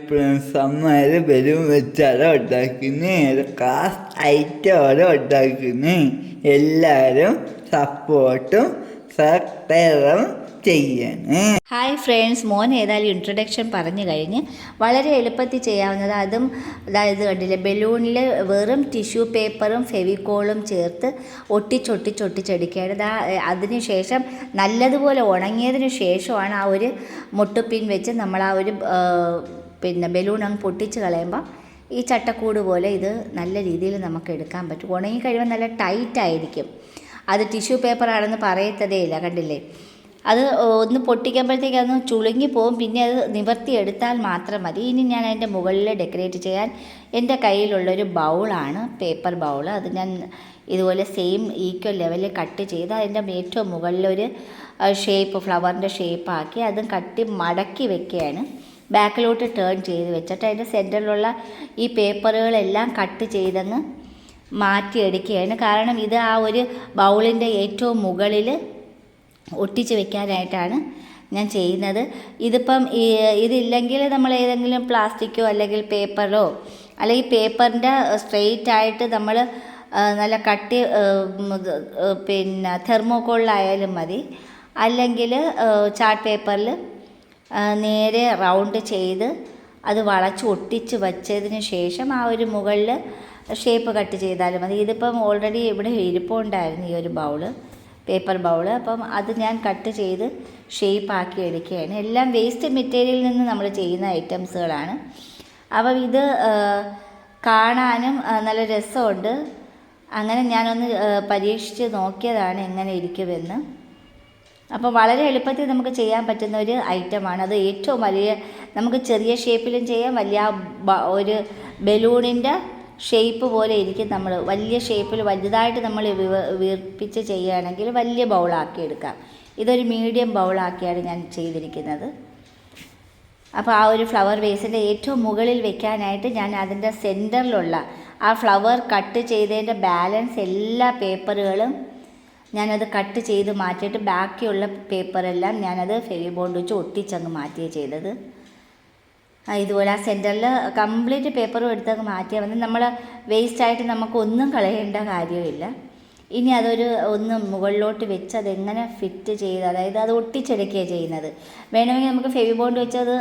ഫ്രണ്ട്സന്മാർ balloon വെച്ചാലോ ഉണ്ടാക്കുന്നത് class ഐറ്റോടെ ഉണ്ടാക്കുന്നത് എല്ലാവരും സപ്പോർട്ടും സബ്സ്ക്രൈബും ചെയ്യണേ. ഹായ് ഫ്രണ്ട്സ്, മോൻ ഏതായാലും ഇൻട്രൊഡക്ഷൻ പറഞ്ഞു കഴിഞ്ഞ് വളരെ എളുപ്പത്തിൽ ചെയ്യാവുന്നത്. അതും അതായത് കണ്ടില്ലേ, ബലൂണിൽ വെറും ടിഷ്യൂ പേപ്പറും ഫെവിക്കോളും ചേർത്ത് ഒട്ടിച്ചെടുക്കുകയാണ്. അതിന് ശേഷം നല്ലതുപോലെ ഉണങ്ങിയതിന് ശേഷമാണ് ആ ഒരു മുട്ടുപിൻ വെച്ച് നമ്മൾ ആ ഒരു ബലൂൺ അങ്ങ് പൊട്ടിച്ച് കളയുമ്പോൾ ഈ ചട്ടക്കൂട് പോലെ ഇത് നല്ല രീതിയിൽ നമുക്ക് എടുക്കാൻ പറ്റും. ഉണങ്ങിക്കഴിയുമ്പോൾ നല്ല ടൈറ്റായിരിക്കും. അത് ടിഷ്യൂ പേപ്പറാണെന്ന് പറയത്തതേ ഇല്ല. കണ്ടില്ലേ, അത് ഒന്ന് പൊട്ടിക്കുമ്പോഴത്തേക്ക് അതൊന്ന് ചുളുങ്ങി പോകും. പിന്നെ അത് നിവർത്തിയെടുത്താൽ മാത്രം മതി. ഇനി ഞാൻ അതിൻ്റെ മുകളിൽ ഡെക്കറേറ്റ് ചെയ്യാൻ എൻ്റെ കയ്യിലുള്ളൊരു ബൗളാണ്, പേപ്പർ ബൗൾ. അത് ഞാൻ ഇതുപോലെ സെയിം ഈക്വൽ ലെവലിൽ കട്ട് ചെയ്ത് അതിൻ്റെ ഏറ്റവും മുകളിലൊരു ഷേപ്പ്, ഫ്ലവറിൻ്റെ ഷേപ്പാക്കി അതും മടക്കി വെക്കുകയാണ്. ബാക്കിലോട്ട് ടേൺ ചെയ്ത് വെച്ചിട്ട് അതിൻ്റെ സെൻറ്ററിലുള്ള ഈ പേപ്പറുകളെല്ലാം കട്ട് ചെയ്തങ്ങ് മാറ്റിയെടുക്കുകയാണ്. കാരണം ഇത് ആ ഒരു ബൗളിൻ്റെ ഏറ്റവും മുകളിൽ ഒട്ടിച്ച് വെക്കാനായിട്ടാണ് ഞാൻ ചെയ്യുന്നത്. ഇതിപ്പം ഇതില്ലെങ്കിൽ നമ്മൾ ഏതെങ്കിലും പ്ലാസ്റ്റിക്കോ അല്ലെങ്കിൽ പേപ്പറോ അല്ലെങ്കിൽ പേപ്പറിൻ്റെ സ്ട്രെയിറ്റ് ആയിട്ട് നമ്മൾ നല്ല കട്ടി തെർമോക്കോളിലായാലും മതി. അല്ലെങ്കിൽ ചാർട്ട് പേപ്പറിൽ നേരെ റൗണ്ട് ചെയ്ത് അത് വളച്ച് ഒട്ടിച്ച് വച്ചതിന് ശേഷം ആ ഒരു മുകളിൽ ഷേപ്പ് കട്ട് ചെയ്താലും മതി. ഇതിപ്പം ഓൾറെഡി ഇവിടെ ഇരിപ്പുണ്ടായിരുന്നു ഈ ഒരു ബൗള്, പേപ്പർ ബൗള്. അപ്പം അത് ഞാൻ കട്ട് ചെയ്ത് ഷേപ്പാക്കി എടുക്കുകയാണ്. എല്ലാം വേസ്റ്റ് മെറ്റീരിയലിൽ നിന്ന് നമ്മൾ ചെയ്യുന്ന ഐറ്റംസുകളാണ്. അപ്പം ഇത് കാണാനും നല്ല രസമുണ്ട്. അങ്ങനെ ഞാനൊന്ന് പരീക്ഷിച്ച് നോക്കിയതാണ് എങ്ങനെ ഇരിക്കുമെന്ന്. അപ്പോൾ വളരെ എളുപ്പത്തിൽ നമുക്ക് ചെയ്യാൻ പറ്റുന്ന ഒരു ഐറ്റമാണ്. അത് ഏറ്റവും വലിയ, നമുക്ക് ചെറിയ ഷേപ്പിലും ചെയ്യാം, വലിയ ഒരു ബലൂണിൻ്റെ ഷേപ്പ് പോലെ ഇരിക്കും. നമ്മൾ വലിയ ഷേപ്പിൽ വലുതായിട്ട് നമ്മൾ വീർപ്പിച്ച് ചെയ്യുകയാണെങ്കിൽ വലിയ ബൗളാക്കി എടുക്കാം. ഇതൊരു മീഡിയം ബൗളാക്കിയാണ് ഞാൻ ചെയ്തിരിക്കുന്നത്. അപ്പോൾ ആ ഒരു ഫ്ലവർ വേസിൻ്റെ ഏറ്റവും മുകളിൽ വെക്കാനായിട്ട് ഞാൻ അതിൻ്റെ സെൻറ്ററിലുള്ള ആ ഫ്ലവർ കട്ട് ചെയ്തതിൻ്റെ ബാലൻസ് എല്ലാ പേപ്പറുകളും ഞാനത് കട്ട് ചെയ്ത് മാറ്റിയിട്ട് ബാക്കിയുള്ള പേപ്പറെല്ലാം ഞാനത് ഫെവി ബോണ്ട് വെച്ച് ഒട്ടിച്ചങ്ങ് മാറ്റുകയാണ് ചെയ്തത്. ഇതുപോലെ ആ സെൻറ്ററിൽ കംപ്ലീറ്റ് പേപ്പറും എടുത്തങ്ങ് മാറ്റിയാൽ മതി. നമ്മൾ വേസ്റ്റായിട്ട് നമുക്കൊന്നും കളയേണ്ട കാര്യമില്ല. ഇനി അതൊരു ഒന്ന് മുകളിലോട്ട് വെച്ച് അതെങ്ങനെ ഫിറ്റ് ചെയ്ത്, അതായത് അത് ഒട്ടിച്ചെടുക്കുകയാണ് ചെയ്യുന്നത്. വേണമെങ്കിൽ നമുക്ക് ഫെവി ബോണ്ട് വെച്ച് അത്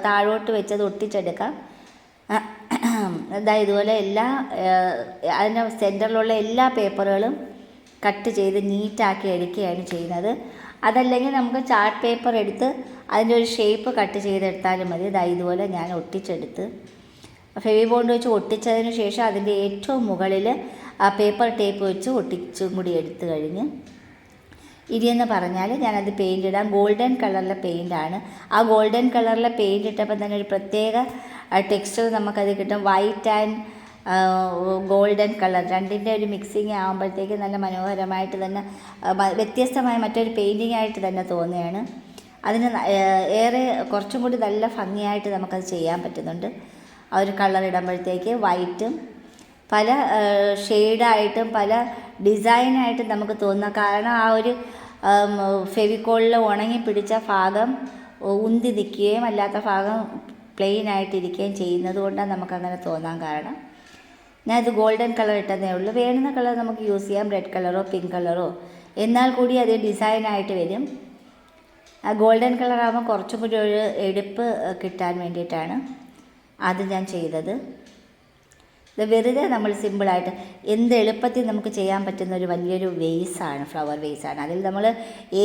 താഴോട്ട് വെച്ചത് ഒട്ടിച്ചെടുക്കാം. അതായത് ഇതുപോലെ അതിൻ്റെ സെൻറ്ററിലുള്ള എല്ലാ പേപ്പറുകളും കട്ട് ചെയ്ത് നീറ്റാക്കി എടുക്കുകയാണ് ചെയ്യുന്നത്. അതല്ലെങ്കിൽ നമുക്ക് ചാർട്ട് പേപ്പർ എടുത്ത് അതിൻ്റെ ഒരു ഷേപ്പ് കട്ട് ചെയ്തെടുത്താലും മതി. ഇതുപോലെ ഞാൻ ഒട്ടിച്ചെടുത്ത് ഫെവി ബോണ്ട് വെച്ച് ഒട്ടിച്ചതിന് ശേഷം അതിൻ്റെ ഏറ്റവും മുകളിൽ ആ പേപ്പർ ടേപ്പ് വെച്ച് ഒട്ടിച്ചും കൂടി എടുത്തു കഴിഞ്ഞ് ഇനിയെന്ന് പറഞ്ഞാൽ ഞാനത് പെയിൻ്റ് ഇടാം. ഗോൾഡൻ കളറിലെ പെയിൻ്റാണ്. ആ ഗോൾഡൻ കളറിലെ പെയിൻ്റ് ഇട്ടപ്പോൾ തന്നെ ഒരു പ്രത്യേക ടെക്സ്ചർ നമുക്കത് കിട്ടും. വൈറ്റ് ആൻഡ് ഗോൾഡൻ കളർ രണ്ടിൻ്റെ ഒരു മിക്സിങ് ആകുമ്പോഴത്തേക്ക് നല്ല മനോഹരമായിട്ട് തന്നെ വ്യത്യസ്തമായ മറ്റൊരു പെയിൻറ്റിങ് ആയിട്ട് തന്നെ തോന്നുകയാണ്. അതിന് ഏറെ കുറച്ചും കൂടി നല്ല ഭംഗിയായിട്ട് നമുക്കത് ചെയ്യാൻ പറ്റുന്നുണ്ട്. ആ ഒരു കളർ ഇടുമ്പോഴത്തേക്ക് വൈറ്റും പല ഷെയ്ഡായിട്ടും പല ഡിസൈനായിട്ടും നമുക്ക് തോന്നുക. കാരണം ആ ഒരു ഫെവിക്കോളിൽ ഉണങ്ങി പിടിച്ച ഭാഗം ഉന്തി നിൽക്കുകയും അല്ലാത്ത ഭാഗം പ്ലെയിൻ ആയിട്ടിരിക്കുകയും ചെയ്യുന്നത് കൊണ്ടാണ് നമുക്കങ്ങനെ തോന്നാൻ കാരണം. ഞാനിത് ഗോൾഡൻ കളർ ഇട്ടതേ ഉള്ളൂ. വേണ്ടുന്ന കളർ നമുക്ക് യൂസ് ചെയ്യാം, റെഡ് കളറോ പിങ്ക് കളറോ. എന്നാൽ കൂടി അത് ഡിസൈനായിട്ട് വരും. ആ ഗോൾഡൻ കളറാകുമ്പോൾ കുറച്ചും കൂടി ഒരു എടുപ്പ് കിട്ടാൻ വേണ്ടിയിട്ടാണ് അത് ഞാൻ ചെയ്തത്. ഇത് വെറുതെ നമ്മൾ സിമ്പിളായിട്ട് എന്ത് എളുപ്പത്തിൽ നമുക്ക് ചെയ്യാൻ പറ്റുന്ന ഒരു വലിയൊരു വേസാണ്, ഫ്ലവർ വേസാണ്. അതിൽ നമ്മൾ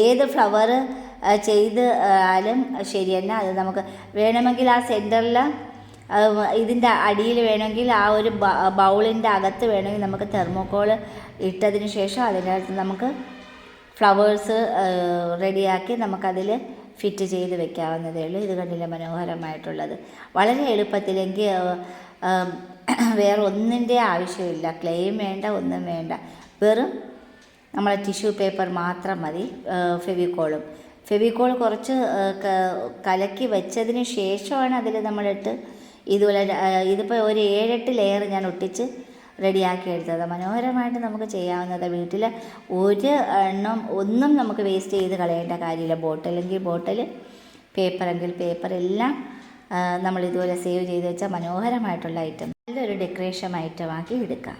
ഏത് ഫ്ലവർ ചെയ്താലും ശരി തന്നെ. അത് നമുക്ക് വേണമെങ്കിൽ ആ സെൻറ്ററിൽ ഇതിൻ്റെ അടിയിൽ വേണമെങ്കിൽ ആ ഒരു ബൗളിൻ്റെ അകത്ത് വേണമെങ്കിൽ നമുക്ക് തെർമോക്കോൾ ഇട്ടതിന് ശേഷം അതിനകത്ത് നമുക്ക് ഫ്ലവേഴ്സ് റെഡിയാക്കി നമുക്കതിൽ ഫിറ്റ് ചെയ്ത് വെക്കാവുന്നതേ ഉള്ളൂ. ഇത് കണ്ടില്ല മനോഹരമായിട്ടുള്ളത്. വളരെ എളുപ്പത്തിലെങ്കിൽ വേറെ ഒന്നിൻ്റെ ആവശ്യമില്ല. ക്ലേയും വേണ്ട, ഒന്നും വേണ്ട. വെറും നമ്മളെ ടിഷ്യൂ പേപ്പർ മാത്രം മതി. ഫെവിക്കോൾ കുറച്ച് കലക്കി വെച്ചതിന് ശേഷമാണ് അതിൽ നമ്മളിട്ട് ഇതുപോലെ ഇതിപ്പോൾ ഒരു 7-8 ലെയർ ഞാൻ ഒട്ടിച്ച് റെഡിയാക്കി എടുത്തത്. മനോഹരമായിട്ട് നമുക്ക് ചെയ്യാവുന്നത്. വീട്ടിൽ ഒന്നും നമുക്ക് വേസ്റ്റ് ചെയ്ത് കളയേണ്ട കാര്യമില്ല. ബോട്ടിലെങ്കിൽ ബോട്ടിൽ, പേപ്പറെങ്കിൽ പേപ്പർ, എല്ലാം നമ്മൾ ഇതുപോലെ സേവ് ചെയ്ത് വെച്ചാൽ മനോഹരമായിട്ടുള്ള ഐറ്റം, നല്ലൊരു ഡെക്കറേഷൻ ഐറ്റമാക്കി എടുക്കാം.